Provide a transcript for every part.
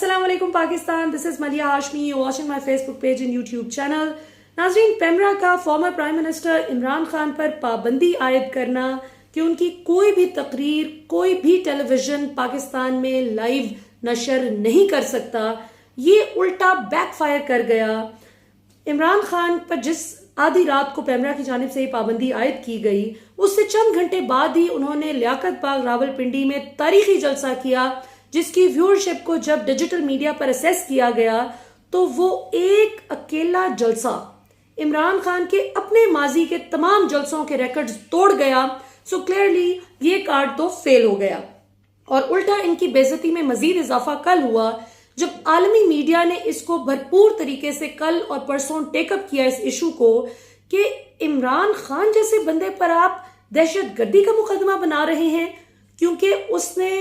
अस्सलाम वालेकुम Pakistan, this is मलिया Hashmi, you watching my Facebook page and YouTube channel. नाजरीन, पेमरा का former prime minister Imran Khan पर पाबंदी आयद करना कि उनकी कोई भी तकरीर, कोई भी टेलीविजन पाकिस्तान में लाइव नशर नहीं कर सकता, ये उल्टा बैकफायर कर गया। इमरान खान पर जिस आधी रात को पेमरा की जानिब से पाबंदी आयद की गई, उससे चंद घंटे बाद ही उन्होंने लियाकत बाग रावलपिंडी में तारीखी जलसा किया, जिसकी व्यूअरशिप को जब डिजिटल मीडिया पर असेस किया गया तो वो एक अकेला जलसा इमरान खान के अपने माजी के तमाम जलसों के रिकॉर्ड्स तोड़ गया। सो क्लियरली ये कार्ड तो फेल हो गया और उल्टा इनकी बेइज्जती में मजीद इजाफा कल हुआ जब आलमी मीडिया ने इसको भरपूर तरीके से कल और परसों टेकअप किया इस इशू को कि इमरान खान जैसे बंदे पर आप दहशत गर्दी का मुकदमा बना रहे हैं क्योंकि उसने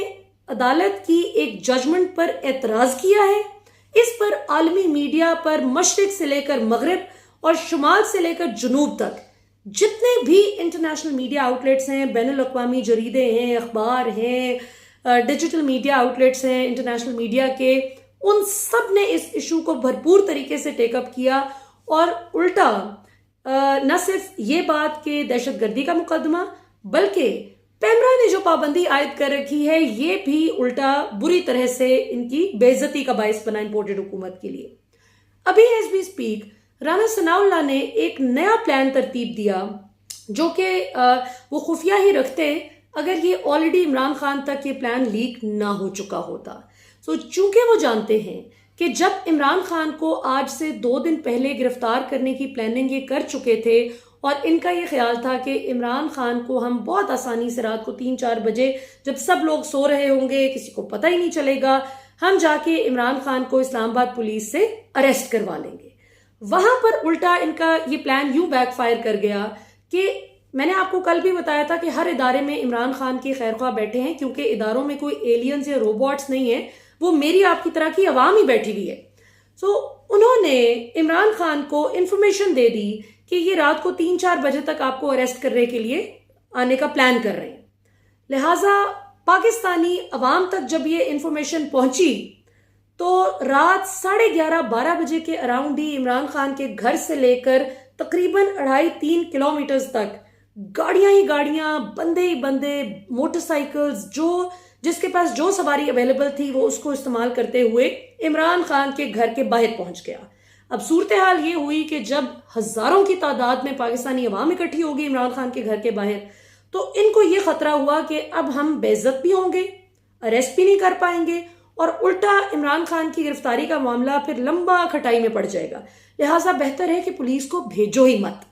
अदालत की एक जजमेंट पर एतराज किया है। इस पर आलमी मीडिया पर मशरिक से लेकर मगरिब और शुमाल से लेकर जुनूब तक जितने भी इंटरनेशनल मीडिया आउटलेट्स हैं, बैनुल अक़वामी जरीदे हैं, अखबार हैं, डिजिटल मीडिया आउटलेट्स हैं इंटरनेशनल मीडिया के, उन सब ने इस इशू को भरपूर तरीके से टेकअप किया और उल्टा न सिर्फ ये बात कि दहशतगर्दी का मुकदमा बल्कि पेमरा ने जो पाबंदी आयद कर रखी है ये भी उल्टा बुरी तरह से इनकी बेइज्जती का बायस बना इंपोर्टेड हुकूमत के लिए। अभी as we speak Rana Sanaullah ने एक नया प्लान तरतीब दिया जो कि वो खुफिया ही रखते अगर ये ऑलरेडी इमरान खान तक ये प्लान लीक ना हो चुका होता। सो चूंकि वो जानते हैं कि जब इमरान खान को आज से 2 दिन पहले गिरफ्तार करने की प्लानिंग ये कर चुके थे और इनका ये ख्याल था कि इमरान खान को हम बहुत आसानी से रात को 3-4 बजे जब सब लोग सो रहे होंगे, किसी को पता ही नहीं चलेगा, हम जाके इमरान खान को इस्लामाबाद पुलिस से अरेस्ट करवा लेंगे। वहां पर उल्टा इनका ये प्लान यूं बैकफायर कर गया कि मैंने आपको कल भी बताया था कि हर इदारे में इमरान खान के खैरख्वाह बैठे हैं क्योंकि इदारों में कोई एलियंस या रोबोट्स नहीं है, वो मेरी आपकी तरह की अवाम ही बैठी हुई है। सो उन्होंने इमरान खान को इंफॉर्मेशन दे दी कि ये रात को 3-4 बजे तक आपको अरेस्ट करने के लिए आने का प्लान कर रहे हैं। लिहाजा पाकिस्तानी अवाम तक जब ये इंफॉर्मेशन पहुंची तो रात 11:30-12 बजे के अराउंड ही इमरान खान के घर से लेकर तकरीबन 2.5-3 किलोमीटर तक गाड़ियां ही गाड़ियां, बंदे ही बंदे, मोटरसाइकिल्स, जो जिसके पास जो सवारी अवेलेबल थी वो उसको इस्तेमाल करते हुए इमरान खान के घर के बाहर पहुंच गया। अब सूरत हाल ये हुई कि जब हजारों की तादाद में पाकिस्तानी अवाम इकट्ठी होगी इमरान खान के घर के बाहर, तो इनको ये खतरा हुआ कि अब हम बेइज्जत भी होंगे, अरेस्ट भी नहीं कर पाएंगे और उल्टा इमरान खान की गिरफ्तारी का मामला फिर लंबा खटाई में पड़ जाएगा। लिहाजा बेहतर है कि पुलिस को भेजो ही मत।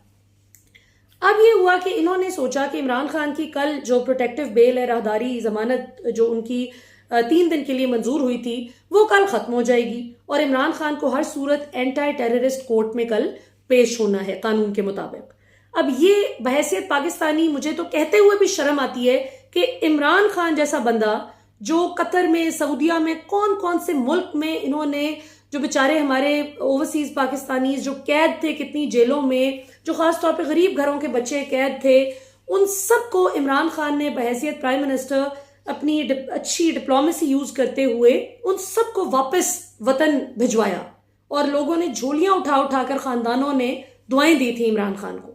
अब ये हुआ कि इन्होंने सोचा कि इमरान खान की कल जो प्रोटेक्टिव बेल है, राहदारी जमानत जो उनकी 3 दिन के लिए मंजूर हुई थी, वो कल खत्म हो जाएगी और इमरान खान को हर सूरत एंटी टेररिस्ट कोर्ट में कल पेश होना है कानून के मुताबिक। अब ये बहैसियत पाकिस्तानी मुझे तो कहते हुए भी शर्म आती है कि इमरान खान जैसा बंदा जो कतर में, सऊदिया में, कौन कौन से मुल्क में इन्होंने जो बेचारे हमारे ओवरसीज पाकिस्तानी जो कैद थे कितनी जेलों में, जो खासतौर पर गरीब घरों के बच्चे कैद थे, उन सबको इमरान खान ने बहैसियत प्राइम मिनिस्टर अपनी अच्छी डिप्लोमेसी यूज करते हुए उन सबको वापस वतन भिजवाया और लोगों ने झोलियां उठा उठाकर खानदानों ने दुआएं दी थी इमरान खान को।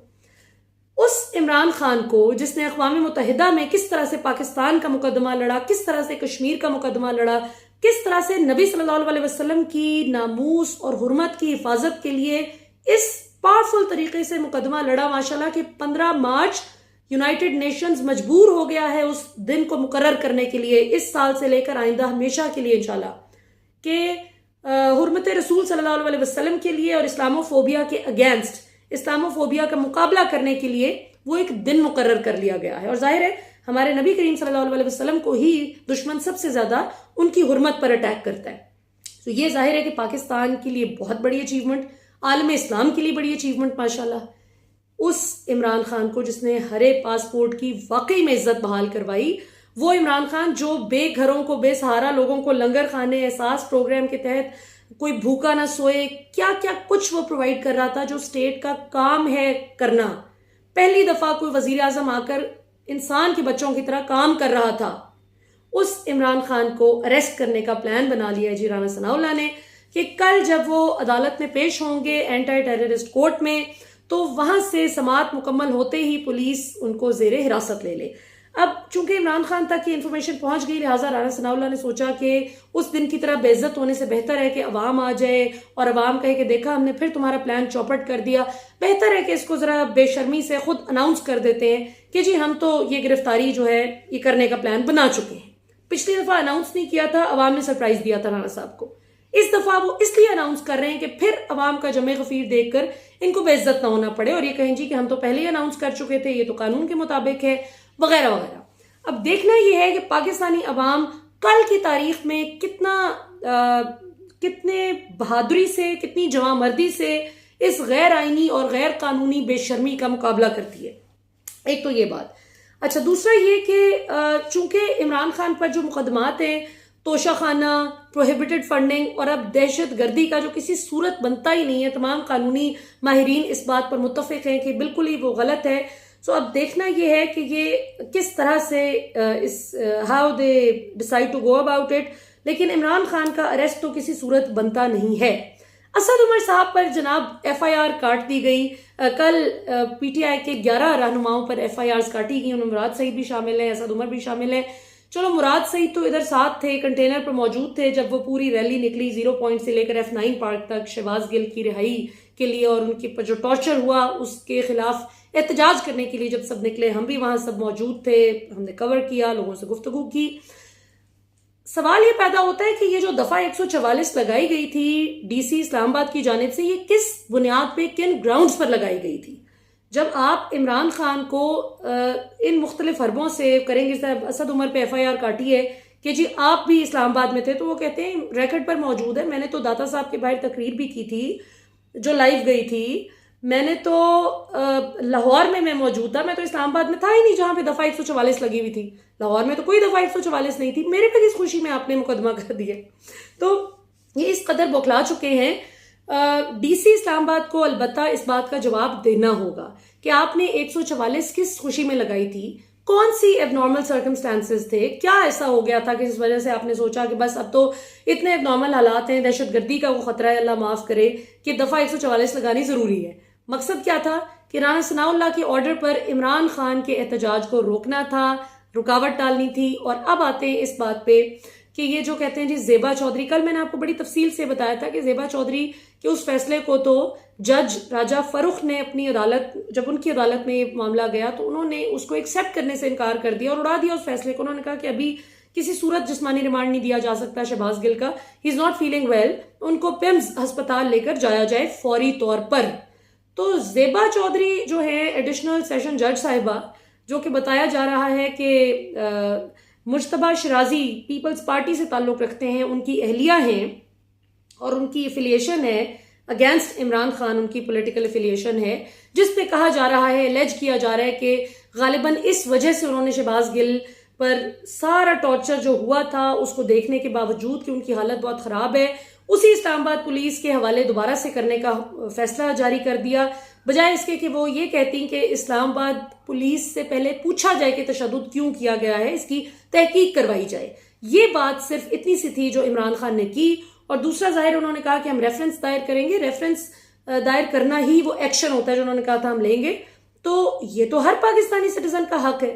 उस इमरान खान को जिसने अक़वाम मुत्तहिदा में किस तरह से पाकिस्तान का मुकदमा लड़ा, किस तरह से कश्मीर का मुकदमा लड़ा, किस तरह से नबी सल्लल्लाहु अलैहि वसल्लम की नामूस और हुर्मत की हिफाजत के लिए इस पावरफुल तरीके से मुकदमा लड़ा माशाल्लाह कि 15 मार्च यूनाइटेड नेशंस मजबूर हो गया है उस दिन को मुकर्रर करने के लिए इस साल से लेकर आइंदा हमेशा के लिए इंशाल्लाह कि हुर्मत रसूल सल्लल्लाहु अलैहि वसल्लम के लिए और इस्लामोफोबिया के अगेंस्ट, इस्लामोफोबिया का मुकाबला करने के लिए वो एक दिन मुकर्रर कर लिया गया है। और जाहिर है हमारे नबी करीम सल्लल्लाहु अलैहि वसल्लम को ही दुश्मन सबसे ज्यादा उनकी हुर्मत पर अटैक करता है। तो ये जाहिर है कि पाकिस्तान के लिए बहुत बड़ी अचीवमेंट, आलम इस्लाम के लिए बड़ी अचीवमेंट माशाल्लाह। उस इमरान खान को जिसने हरे पासपोर्ट की वाकई में इज्जत बहाल करवाई, वो इमरान खान जो बेघरों को, बेसहारा लोगों को लंगर खाने, एहसास प्रोग्राम के तहत कोई भूखा ना सोए, क्या क्या कुछ वो प्रोवाइड कर रहा था जो स्टेट का काम है करना। पहली दफा कोई वजीर आजम आकर इंसान के बच्चों की तरह काम कर रहा था उस इमरान खान को अरेस्ट करने का प्लान बना लिया है जी राना सनाउल्लाह ने, कि कल जब वो अदालत में पेश होंगे एंटी टेररिस्ट कोर्ट में, तो वहां से समाअत मुकम्मल होते ही पुलिस उनको जेरे हिरासत ले ले। अब चूंकि इमरान खान तक ये इन्फॉर्मेशन पहुंच गई, लिहाजा राना सनाउल्लाह ने सोचा कि उस दिन की तरह बेइज्जत होने से बेहतर है कि अवाम आ जाए और अवाम कहे कि देखा हमने फिर तुम्हारा प्लान चौपट कर दिया, बेहतर है कि इसको जरा बेशर्मी से खुद अनाउंस कर देते हैं कि जी हम तो ये गिरफ्तारी जो है ये करने का प्लान बना चुके हैं। पिछली दफा अनाउंस नहीं किया था, अवाम ने सरप्राइज दिया था राना साहब को। इस दफा वो इसलिए अनाउंस कर रहे हैं कि फिर अवाम का जमे गफीर देखकर इनको बेइज्जत ना होना पड़े और ये कहें जी कि हम तो पहले ही अनाउंस कर चुके थे, ये तो कानून के मुताबिक है, वगैरह वगैरह। अब देखना यह है कि पाकिस्तानी अवाम कल की तारीख में कितने बहादुरी से, कितनी जवामर्दी से इस गैर आईनी और गैर कानूनी बेशर्मी का मुकाबला करती है। एक तो ये बात। अच्छा, दूसरा ये कि चूंकि इमरान खान पर जो मुकदमात हैं, तोशाखाना, प्रोहिबिटेड फंडिंग और अब दहशत गर्दी का जो किसी सूरत बनता ही नहीं है, तमाम कानूनी माहिरीन इस बात पर मुत्तफिक हैं कि बिल्कुल ही वो गलत है। सो अब देखना यह है कि ये किस तरह से how they decide to go about it. लेकिन इमरान खान का अरेस्ट तो किसी सूरत बनता नहीं है। असद उमर साहब पर जनाब FIR काट दी गई। कल PTI के 11 रहनुमाओं पर FIRs काटी गई, उनमें मुराद सईद भी शामिल है, असद उमर भी शामिल है। चलो, मुराद सईद तो इधर साथ थे, कंटेनर पर मौजूद थे जब वो पूरी रैली निकली 0 पॉइंट से लेकर F9 पार्क तक शहबाज गिल की रिहाई के लिए और उनके पर जो टॉर्चर हुआ उसके खिलाफ एहतजाज करने के लिए जब सब निकले। हम भी वहां सब मौजूद थे, हमने कवर किया, लोगों से गुफ्तगू की। सवाल ये पैदा होता है कि ये जो दफा 144 लगाई गई थी DC इस्लामाबाद की जानिब से, ये किस बुनियाद पे, किन ग्राउंड्स पर लगाई गई थी? जब आप इमरान खान को इन मुख्तलिफ हरबों से करेंगे, साहब असद उमर पे FIR काटी है कि जी आप भी इस्लामाबाद में थे, तो वो कहते हैं रिकॉर्ड पर मौजूद है, मैंने तो दाता साहब के बाहर तकरीर भी की थी जो लाइव गई थी, मैंने तो लाहौर में मैं मौजूद था, मैं तो इस्लामाबाद में था ही नहीं जहां पे दफा 144 लगी हुई थी। लाहौर में तो कोई दफा 144 नहीं थी, मेरे पे किस खुशी में आपने मुकदमा कर दिया? तो ये इस कदर बौखला चुके हैं। DC इस्लामाबाद को अलबत्ता इस बात का जवाब देना होगा कि आपने 144 किस खुशी में लगाई थी, कौन सी एबनॉर्मल सर्कमस्टांसेस थे, क्या ऐसा हो गया था कि इस वजह से आपने सोचा कि बस अब तो इतने एबनॉर्मल हालात हैं, दहशतगर्दी का वो खतरा है, अल्लाह माफ करे, कि दफा 144 लगानी जरूरी है। मकसद क्या था कि राना सनाउल्लाह के ऑर्डर पर इमरान खान के एहतजाज को रोकना था, रुकावट डालनी थी। और अब आते हैं इस बात पे कि ये जो कहते हैं जी ज़ेबा चौधरी, कल मैंने आपको बड़ी तफसील से बताया था कि ज़ेबा चौधरी के उस फैसले को तो जज राजा फरुख ने अपनी अदालत, जब उनकी अदालत में ये मामला गया तो उन्होंने उसको एक्सेप्ट करने से इनकार कर दिया और उड़ा दिया उस फैसले को। उन्होंने कहा कि अभी किसी सूरत जिस्मानी रिमांड नहीं दिया जा सकता शहबाज गिल का, he is not feeling well, उनको पिम्स अस्पताल लेकर जाया जाए फौरी तौर पर। तो ज़ेबा चौधरी जो है एडिशनल सेशन जज साहिबा, जो कि बताया जा रहा है कि मुज्तबा शराजी पीपल्स पार्टी से ताल्लुक रखते हैं, उनकी अहलिया हैं और उनकी एफिलिएशन है अगेंस्ट इमरान खान, उनकी पॉलिटिकल एफिलिएशन है, जिस पे कहा जा रहा है, एलेज किया जा रहा है कि गालिबन इस वजह से उन्होंने शहबाज गिल पर सारा टॉर्चर जो हुआ था उसको देखने के बावजूद कि उनकी हालत बहुत खराब है, उसी इस्लामाबाद पुलिस के हवाले दोबारा से करने का फैसला जारी कर दिया, बजाय इसके कि वो ये कहती कि इस्लामाबाद पुलिस से पहले पूछा जाए कि तशद्दुद क्यों किया गया है, इसकी तहकीक करवाई जाए। ये बात सिर्फ इतनी सी थी जो इमरान खान ने की। और दूसरा जाहिर उन्होंने कहा कि हम रेफरेंस दायर करेंगे, रेफरेंस दायर करना ही वो एक्शन होता है जो उन्होंने कहा था हम लेंगे। तो ये तो हर पाकिस्तानी सिटीजन का हक है,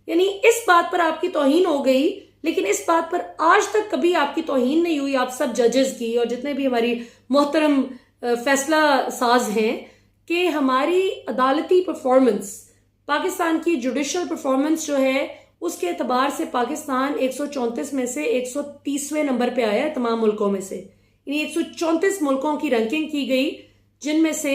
यानी इस बात पर आपकी तौहीन हो गई, लेकिन इस बात पर आज तक कभी आपकी तौहीन नहीं हुई, आप सब जजेस की और जितने भी हमारी मोहतरम फैसला साज हैं, कि हमारी अदालती परफॉर्मेंस, पाकिस्तान की जुडिशल परफॉर्मेंस जो है उसके एतबार से पाकिस्तान 134 में से 130वें नंबर पे आया है तमाम मुल्कों में से। यानी 134 मुल्कों की रैंकिंग की गई, जिनमें से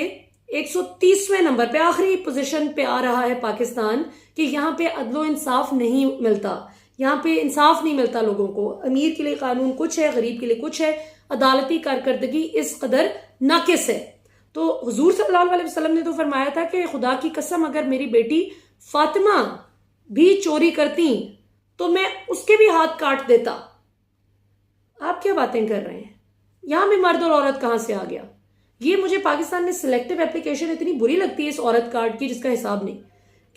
130वें नंबर पे, आखिरी पोजीशन पे आ रहा है पाकिस्तान, कि यहाँ पे अदलो इंसाफ नहीं मिलता, यहाँ पे इंसाफ नहीं मिलता लोगों को। अमीर के लिए कानून कुछ है, गरीब के लिए कुछ है, अदालती कारकर्दगी इस कदर नाकिस है। तो हुजूर सल्लल्लाहु अलैहि वसल्लम ने तो फरमाया था कि खुदा की कसम अगर मेरी बेटी फातिमा भी चोरी करती तो मैं उसके भी हाथ काट देता। आप क्या बातें कर रहे हैं? यहां भी मर्द और औरत कहां से आ गया? ये मुझे पाकिस्तान में सिलेक्टिव एप्लीकेशन इतनी बुरी लगती है इस औरत कार्ड की, जिसका हिसाब नहीं,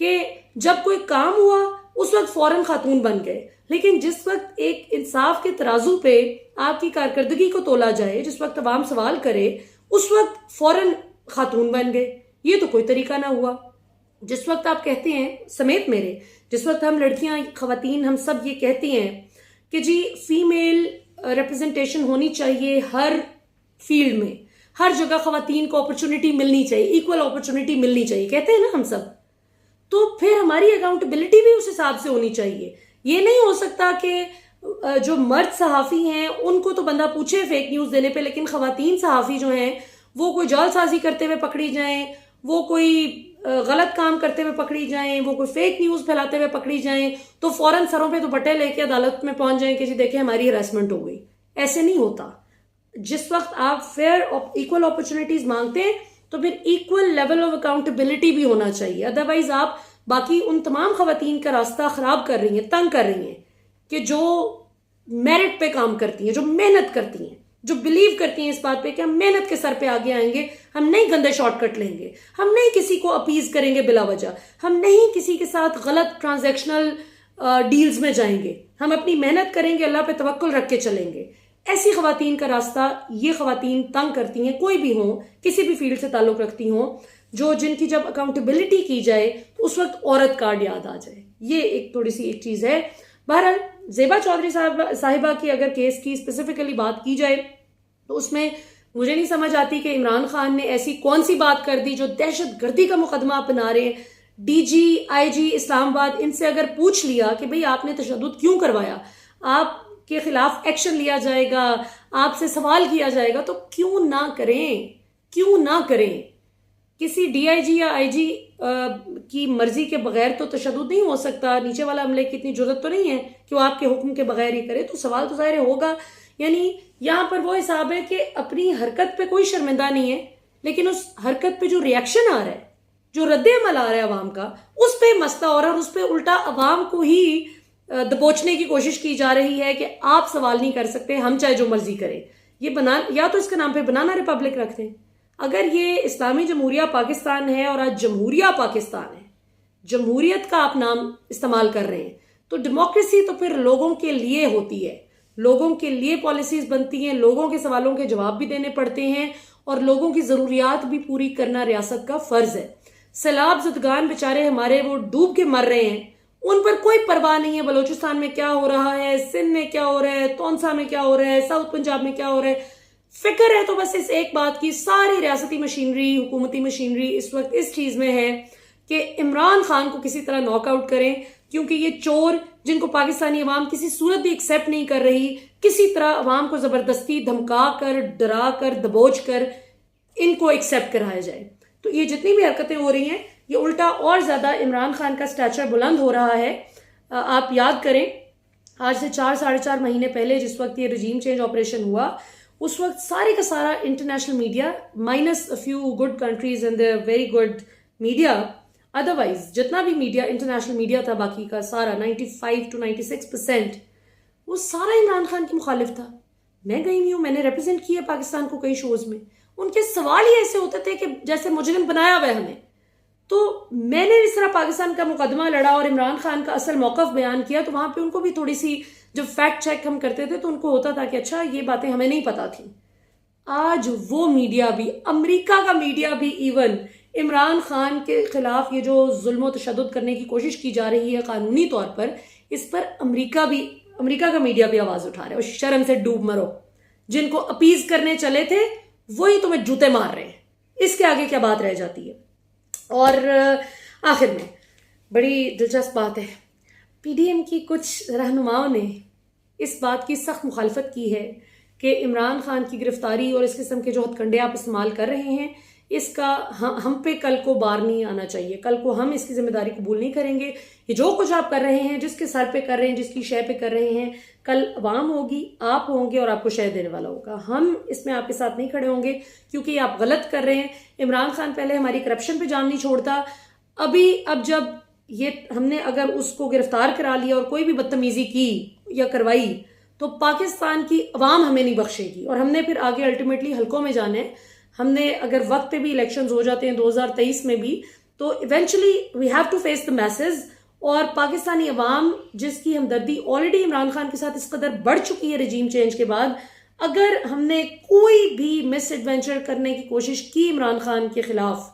कि जब कोई काम हुआ उस वक्त फौरन खातून बन गए। लेकिन जिस वक्त एक इंसाफ के तराजू पे आपकी कारकर्दगी को तोला जाए, जिस वक्त अवाम सवाल करे, उस वक्त फौरन खातून बन गए। ये तो कोई तरीका ना हुआ। जिस वक्त आप कहते हैं, समेत मेरे, जिस वक्त हम लड़कियां, खवातीन, हम सब ये कहती हैं कि जी फीमेल रिप्रेजेंटेशन होनी चाहिए हर फील्ड में, हर जगह खवातीन को अपॉर्चुनिटी मिलनी चाहिए, इक्वल अपॉर्चुनिटी मिलनी चाहिए, कहते हैं ना हम सब, तो फिर हमारी अकाउंटेबिलिटी भी उस हिसाब से होनी चाहिए। ये नहीं हो सकता कि जो मर्द सहाफ़ी हैं उनको तो बंदा पूछे फेक न्यूज़ देने पे, लेकिन खवातीन सहाफ़ी जो हैं वो कोई जालसाजी करते हुए पकड़ी जाएं, वो कोई गलत काम करते हुए पकड़ी जाएं, वो कोई फेक न्यूज़ फैलाते हुए पकड़ी जाएं तो फौरन सरों पे दुपट्टे लेके अदालत में पहुंच जाएं कि जी देखिए हमारी हरासमेंट हो गई। ऐसे नहीं होता। जिस वक्त आप फेयर और इक्वल अपॉर्चुनिटीज मांगते हैं तो फिर इक्वल लेवल ऑफ अकाउंटेबिलिटी भी होना चाहिए। अदरवाइज आप बाकी उन तमाम खवातीन का रास्ता खराब कर रही हैं, तंग कर रही हैं, कि जो मेरिट पे काम करती हैं, जो मेहनत करती हैं, जो बिलीव करती हैं इस बात पे कि हम मेहनत के सर पे आगे आएंगे, हम नहीं गंदे शॉर्टकट लेंगे, हम नहीं किसी को अपीज करेंगे बिला वजह, हम नहीं किसी के साथ गलत ट्रांजैक्शनल डील्स में जाएंगे, हम अपनी मेहनत करेंगे, अल्लाह पे तवक्कुल रख के चलेंगे। ऐसी खवातीन का रास्ता ये खवातीन तंग करती हैं, कोई भी हो, किसी भी फील्ड से ताल्लुक रखती हो, जो जिनकी जब अकाउंटेबिलिटी की जाए तो उस वक्त औरत कार्ड याद आ जाए। ये एक थोड़ी सी एक चीज है। बहरहाल ज़ेबा चौधरी साहिबा की अगर केस की स्पेसिफिकली बात की जाए तो उसमें मुझे नहीं समझ आती कि इमरान खान ने ऐसी कौन सी बात कर दी जो दहशत गर्दी का मुकदमा अपना रहे। डीजी, आईजी इस्लामाबाद, इनसे अगर पूछ लिया कि भाई आपने तशद्दुद क्यों करवाया, आपके खिलाफ एक्शन लिया जाएगा, आपसे सवाल किया जाएगा, तो क्यों ना करें, क्यों ना करें। किसी डीआईजी या आईजी की मर्जी के बगैर तो तशद्दुद नहीं हो सकता। नीचे वाला अमले की इतनी जरूरत तो नहीं है कि वो आपके हुक्म के बगैर ही करे, तो सवाल तो ज़ाहिर होगा। यानी यहाँ पर वो हिसाब है कि अपनी हरकत पे कोई शर्मिंदा नहीं है, लेकिन उस हरकत पे जो रिएक्शन आ रहा है, जो रद्द-ए-अमल आ रहा है अवाम का, उस पर मसला हो रहा है और उस पर उल्टा अवाम को ही दबोचने की कोशिश की जा रही है कि आप सवाल नहीं कर सकते, हम चाहे जो मर्जी करें। ये बना, या तो इसके नाम पे बनाना रिपब्लिक रख दें। अगर ये इस्लामी जमहूरिया पाकिस्तान है और आज जमहूरिया पाकिस्तान है, जमहूरियत का आप नाम इस्तेमाल कर रहे हैं, तो डेमोक्रेसी तो फिर लोगों के लिए होती है, लोगों के लिए पॉलिसीज बनती हैं, लोगों के सवालों के जवाब भी देने पड़ते हैं और लोगों की जरूरियात भी पूरी करना रियासत का फर्ज है। सैलाब ज़दगान बेचारे हमारे वो डूब के मर रहे हैं, उन पर कोई परवाह नहीं है बलूचिस्तान में क्या हो रहा है, सिंध में क्या हो रहा है, तौनसा में क्या हो रहा है, साउथ पंजाब में क्या हो रहा है। फिक्र है तो बस इस एक बात की, सारी रियासती मशीनरी, हुकूमती मशीनरी इस वक्त इस चीज में है कि इमरान खान को किसी तरह नॉकआउट करें, क्योंकि ये चोर जिनको पाकिस्तानी अवाम किसी सूरत भी एक्सेप्ट नहीं कर रही, किसी तरह अवाम को जबरदस्ती धमका कर, डरा कर, दबोच कर इनको एक्सेप्ट कराया जाए। तो ये जितनी भी हरकतें हो रही हैं, ये उल्टा और ज्यादा इमरान खान का स्टैचर बुलंद हो रहा है। आप याद करें, आज से 4-4.5 महीने पहले जिस वक्त ये रजीम चेंज ऑपरेशन हुआ, उस वक्त सारे का सारा international media, minus a few good countries and the very good media, otherwise जितना भी मीडिया, इंटरनेशनल मीडिया था बाकी का सारा 95 to 96% वो सारा इमरान खान की मुखालिफ था। मैं गई हुई हूँ, मैंने रिप्रेजेंट किया पाकिस्तान को कई शोज में, उनके सवाल ही ऐसे होते थे कि जैसे मुजरिम बनाया हुआ है हमें। तो मैंने इस तरह पाकिस्तान का मुकदमा लड़ा और इमरान खान का असल मौकफ बयान किया, तो वहां पे उनको भी थोड़ी सी, जब फैक्ट चेक हम करते थे तो उनको होता था कि अच्छा ये बातें हमें नहीं पता थी। आज वो मीडिया भी, अमेरिका का मीडिया भी इवन इमरान खान के खिलाफ ये जो जुल्म तशद्दुद करने की कोशिश की जा रही है कानूनी तौर पर, इस पर अमेरिका का मीडिया भी आवाज उठा रहा है। और शर्म से डूब मरो, जिनको अपीज करने चले थे वही तुम्हें जूते मार रहे हैं, इसके आगे क्या बात रह जाती है। और आखिर में बड़ी दिलचस्प बात है, पीडीएम की कुछ रहनुमाओं ने इस बात की सख्त मुखालफत की है कि इमरान खान की गिरफ्तारी और इस किस्म के जो हथकंडे आप इस्तेमाल कर रहे हैं, इसका हम पे कल को बार नहीं आना चाहिए, कल को हम इसकी जिम्मेदारी कबूल नहीं करेंगे। ये जो कुछ आप कर रहे हैं, जिसके सर पे कर रहे हैं, जिसकी शय पे कर रहे हैं, कल अवाम होगी, आप होंगे और आपको शय देने वाला होगा। हम इसमें आपके साथ नहीं खड़े होंगे क्योंकि आप गलत कर रहे हैं। इमरान खान पहले हमारी करप्शन पे जान नहीं छोड़ता, अब जब ये हमने अगर उसको गिरफ्तार करा लिया और कोई भी बदतमीजी की या करवाई तो पाकिस्तान की अवाम हमें नहीं बख्शेगी और हमने फिर आगे अल्टीमेटली हल्कों में जाना है। हमने अगर वक्त पे भी इलेक्शंस हो जाते हैं 2023 में भी, तो eventually we have to face the message और पाकिस्तानी अवाम जिसकी हमदर्दी ऑलरेडी इमरान खान के साथ इस कदर बढ़ चुकी है रिजीम चेंज के बाद, अगर हमने कोई भी मिस एडवेंचर करने की कोशिश की इमरान खान के खिलाफ,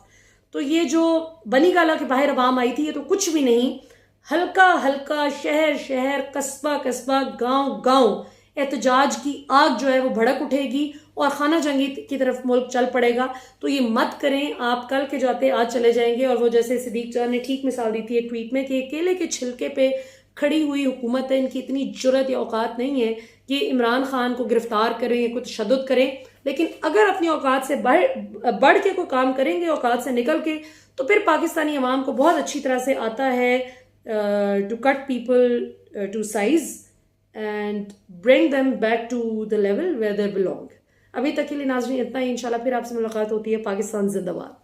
तो ये जो बनी गाला के बाहर अवाम आई थी ये तो कुछ भी नहीं। हल्का हल्का, शहर शहर, कस्बा कस्बा, गांव गांव एहतजाज की आग जो है वो भड़क उठेगी और खाना जंगी की तरफ मुल्क चल पड़ेगा। तो ये मत करें, आप कल के जाते आज चले जाएंगे। और वो जैसे सिद्दीक जान ने ठीक मिसाल दी थी एक ट्वीट में कि केले के छिलके पे खड़ी हुई हुकूमत है, इनकी इतनी जुर्रत या औकात नहीं है कि इमरान खान को गिरफ्तार करें या कुछ तशद्दुद करें। लेकिन अगर अपनी औकात से बढ़ के कोई काम करेंगे, औकात से निकल के, तो फिर पाकिस्तानी अवाम को बहुत अच्छी तरह से आता है to cut people to size and bring them back to the level where they belong. अभी तक के लिए नाज़रीन इतना ही। इंशाल्लाह फिर आपसे मुलाकात होती है। पाकिस्तान जिंदाबाद।